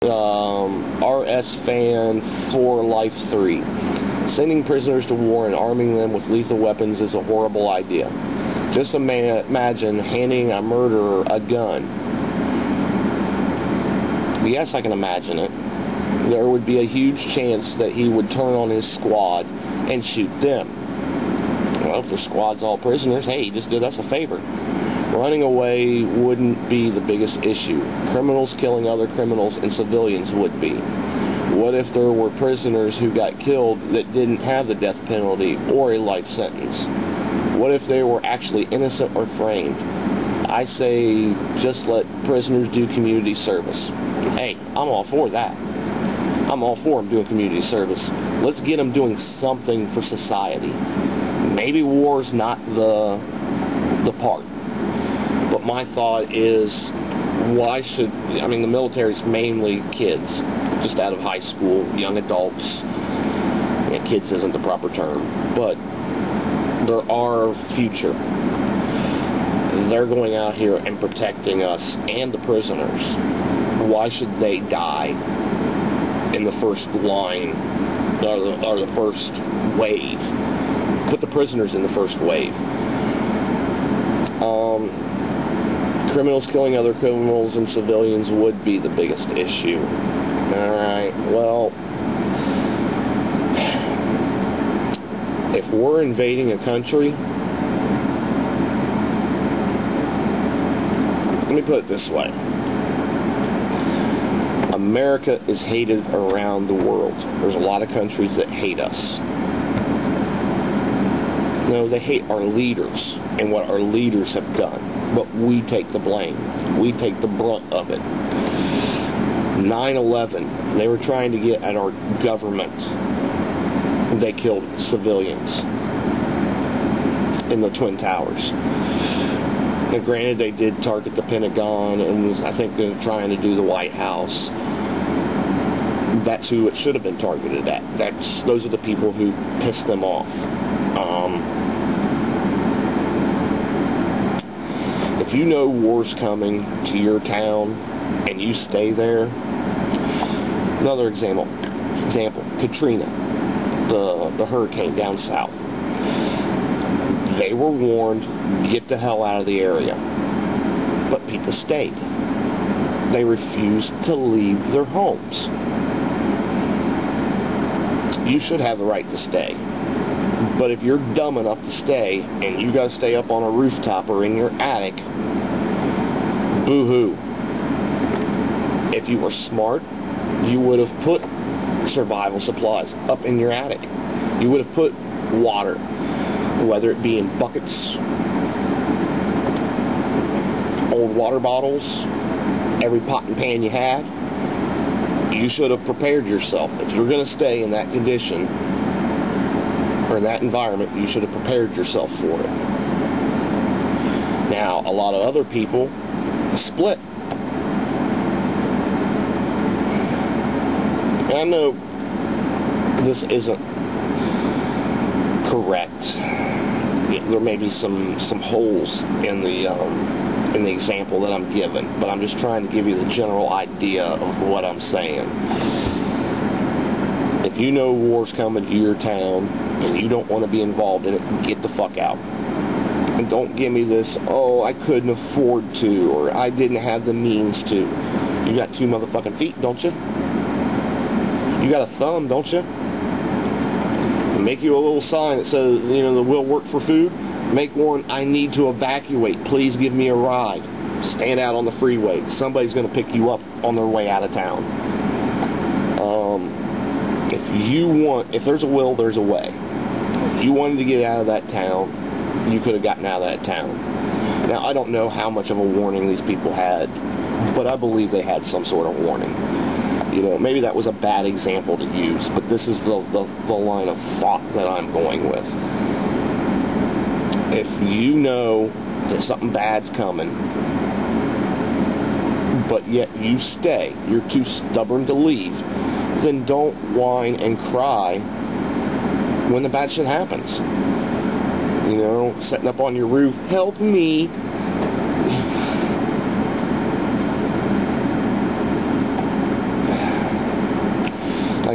RS Fan for Life 3. Sending prisoners to war and arming them with lethal weapons is a horrible idea. Just imagine handing a murderer a gun. Yes, I can imagine it. There would be a huge chance that he would turn on his squad and shoot them. Well, if their squad's all prisoners, hey, he just did us a favor. Running away wouldn't be the biggest issue. Criminals killing other criminals and civilians would be. What if there were prisoners who got killed that didn't have the death penalty or a life sentence? What if they were actually innocent or framed? I say just let prisoners do community service. Hey, I'm all for that. I'm all for them doing community service. Let's get them doing something for society. Maybe war's not the part. But my thought is, why should, I mean, the military's mainly kids, just out of high school, young adults. Yeah, kids isn't the proper term, but they're our future. They're going out here and protecting us and the prisoners. Why should they die in the first line, or the first wave? Put the prisoners in the first wave. Criminals killing other criminals and civilians would be the biggest issue. Alright, well, if we're invading a country, let me put it this way. America is hated around the world. There's a lot of countries that hate us. No, they hate our leaders and what our leaders have done. But we take the blame. We take the brunt of it. 9/11, they were trying to get at our government. They killed civilians in the Twin Towers. Now, granted, they did target the Pentagon and I think they were trying to do the White House. That's who it should have been targeted at. Those are the people who pissed them off. If you know war's coming to your town and you stay there, another example, Katrina, the hurricane down south. They were warned, get the hell out of the area. But people stayed. They refused to leave their homes. You should have the right to stay. But if you're dumb enough to stay, and you got to stay up on a rooftop or in your attic, boo-hoo. If you were smart, you would have put survival supplies up in your attic. You would have put water, whether it be in buckets, old water bottles, every pot and pan you had. You should have prepared yourself. If you're going to stay in that condition, or in that environment, you should have prepared yourself for it. Now, a lot of other people split. And I know this isn't correct. There may be some holes in the example that I'm giving, but I'm just trying to give you the general idea of what I'm saying. If you know war's coming to your town and you don't want to be involved in it, get the fuck out. And don't give me this, oh, I couldn't afford to, or I didn't have the means to. You got 2 motherfucking feet, don't you? You got a thumb, don't you? Make you a little sign that says, you know, the will work for food. Make one, I need to evacuate. Please give me a ride. Stand out on the freeway. Somebody's going to pick you up on their way out of town. If there's a will, there's a way. If you wanted to get out of that town, you could have gotten out of that town. Now, I don't know how much of a warning these people had, but I believe they had some sort of warning. You know, maybe that was a bad example to use, but this is the line of thought that I'm going with. If you know that something bad's coming, but yet you stay, you're too stubborn to leave, then don't whine and cry when the bad shit happens. You know, sitting up on your roof, help me.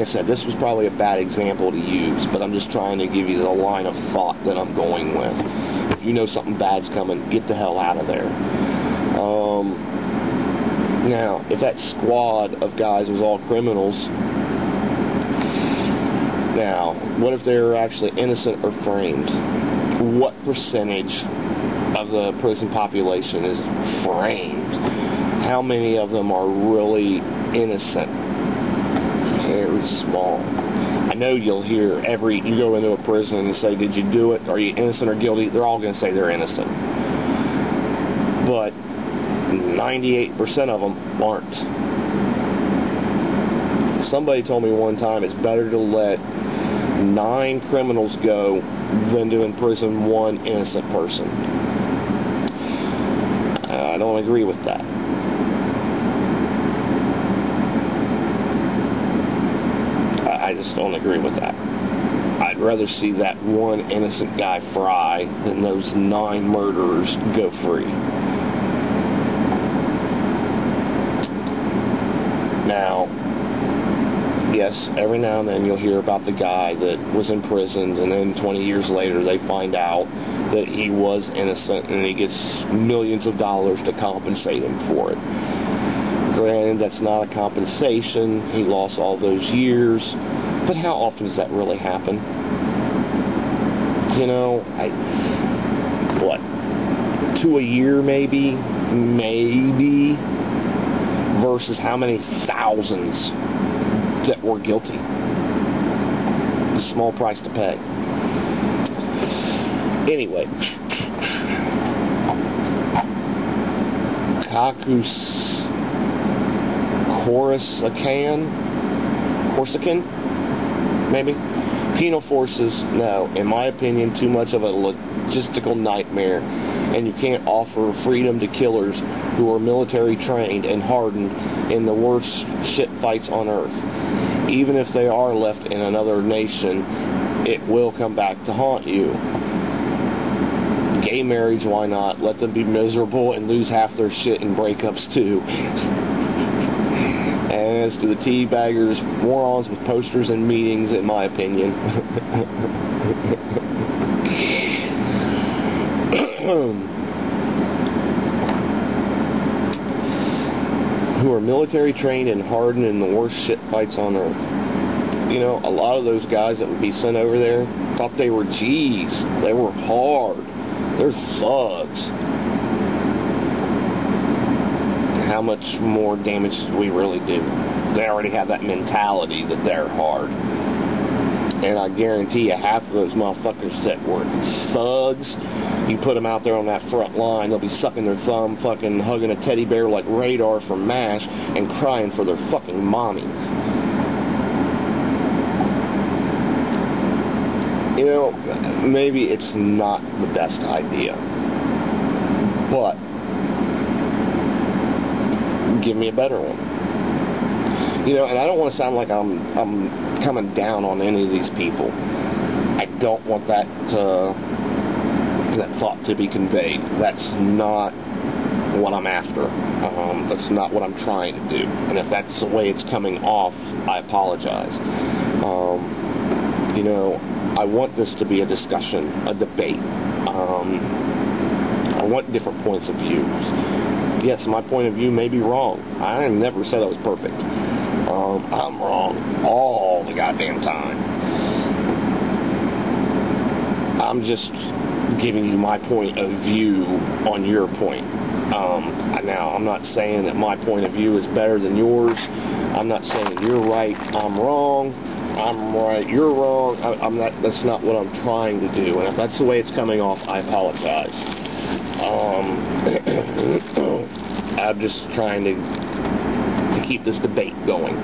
I said, this was probably a bad example to use, but I'm just trying to give you the line of thought that I'm going with. If you know something bad's coming, get the hell out of there. Now, if that squad of guys was all criminals, now, what if they were actually innocent or framed? What percentage of the prison population is framed? How many of them are really innocent? Very small. I know you'll hear you go into a prison and say, did you do it? Are you innocent or guilty? They're all going to say they're innocent. But 98% of them aren't. Somebody told me one time it's better to let 9 criminals go than to imprison 1 innocent person. I don't agree with that. I just don't agree with that. I'd rather see that 1 innocent guy fry than those 9 murderers go free. Now, yes, every now and then you'll hear about the guy that was imprisoned, and then 20 years later they find out that he was innocent, and he gets millions of dollars to compensate him for it. Granted, that's not a compensation. He lost all those years. But how often does that really happen? You know, 2 a year maybe? Maybe. Versus how many thousands that were guilty. A small price to pay. Anyway. Corsican? Maybe? Penal forces, no. In my opinion, too much of a logistical nightmare. And you can't offer freedom to killers who are military trained and hardened in the worst shit fights on earth. Even if they are left in another nation, it will come back to haunt you. Gay marriage, why not? Let them be miserable and lose half their shit in breakups too. And as to the teabaggers, morons with posters and meetings, in my opinion. Who are military trained and hardened in the worst shit fights on earth. You know, a lot of those guys that would be sent over there thought they were G's. They were hard. They're thugs. How much more damage do we really do? They already have that mentality that they're hard. And I guarantee you, half of those motherfuckers that were thugs, you put them out there on that front line, they'll be sucking their thumb, fucking hugging a teddy bear like Radar from MASH, and crying for their fucking mommy. You know, maybe it's not the best idea, but give me a better one. You know, and I don't want to sound like I'm coming down on any of these people. I don't want that thought to be conveyed. That's not what I'm after. That's not what I'm trying to do. And if that's the way it's coming off, I apologize. You know, I want this to be a discussion, a debate. I want different points of view. Yes, my point of view may be wrong. I never said I was perfect. I'm wrong all the goddamn time. I'm just giving you my point of view on your point. Now, I'm not saying that my point of view is better than yours. I'm not saying you're right, I'm wrong. I'm right, you're wrong. That's not what I'm trying to do. And if that's the way it's coming off, I apologize. I'm just trying to keep this debate going.